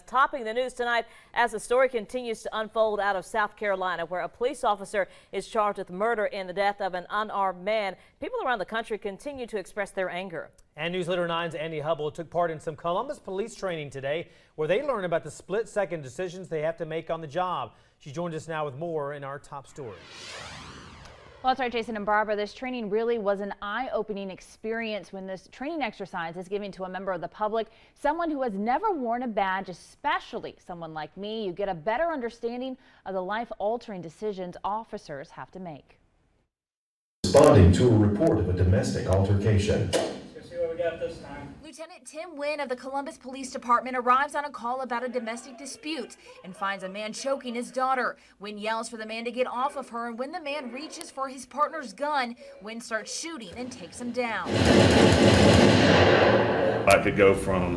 Topping the news tonight as the story continues to unfold out of South Carolina, where a police officer is charged with murder in the death of an unarmed man. People around the country continue to express their anger. And News Leader 9's Andy Hubble took part in some Columbus police training today, where they learn about the split-second decisions they have to make on the job. She joins us now with more in our top story. Well, that's right, Jason and Barbara. This training really was an eye-opening experience when this training exercise is given to a member of the public, someone who has never worn a badge, especially someone like me. You get a better understanding of the life-altering decisions officers have to make. Responding to a report of a domestic altercation. Let's see what we got this time. Lieutenant Tim Wynn of the Columbus Police Department arrives on a call about a domestic dispute and finds a man choking his daughter. Wynn yells for the man to get off of her, and when the man reaches for his partner's gun, Wynn starts shooting and takes him down. I could go from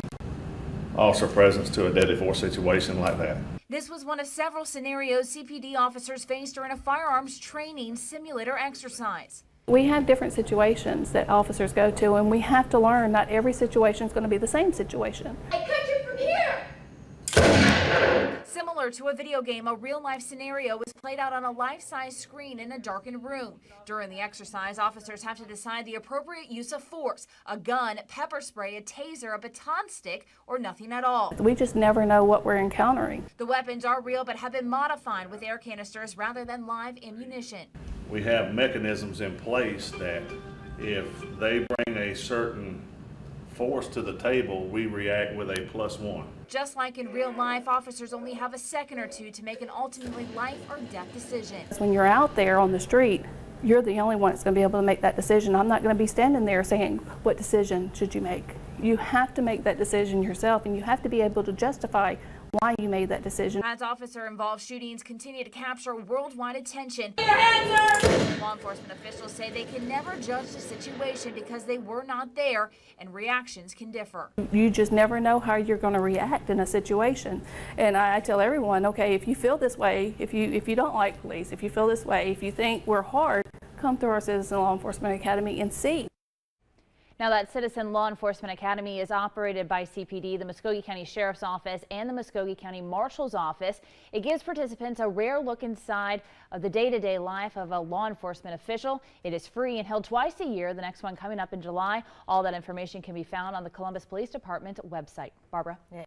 officer presence to a deadly force situation like that. This was one of several scenarios CPD officers faced during a firearms training simulator exercise. We have different situations that officers go to, and we have to learn not every situation is going to be the same situation. I cut you from here! Similar to a video game, a real-life scenario was played out on a life-size screen in a darkened room. During the exercise, officers have to decide the appropriate use of force: a gun, pepper spray, a taser, a baton stick, or nothing at all. We just never know what we're encountering. The weapons are real but have been modified with air canisters rather than live ammunition. We have mechanisms in place that if they bring a certain force to the table, we react with a +1. Just like in real life, officers only have a second or two to make an ultimately life or death decision. When you're out there on the street, you're the only one that's going to be able to make that decision. I'm not going to be standing there saying, what decision should you make? You have to make that decision yourself, and you have to be able to justify why you made that decision. As officer-involved shootings continue to capture worldwide attention, law enforcement officials say they can never judge the situation because they were not there, and reactions can differ. You just never know how you're going to react in a situation. And I tell everyone, okay, if you feel this way, if you don't like police, if you feel this way, if you think we're hard, come through our Citizen Law Enforcement Academy and see. Now, that Citizen Law Enforcement Academy is operated by CPD, the Muskogee County Sheriff's Office, and the Muskogee County Marshal's Office. It gives participants a rare look inside of the day-to-day life of a law enforcement official. It is free and held twice a year, the next one coming up in July. All that information can be found on the Columbus Police Department website. Barbara.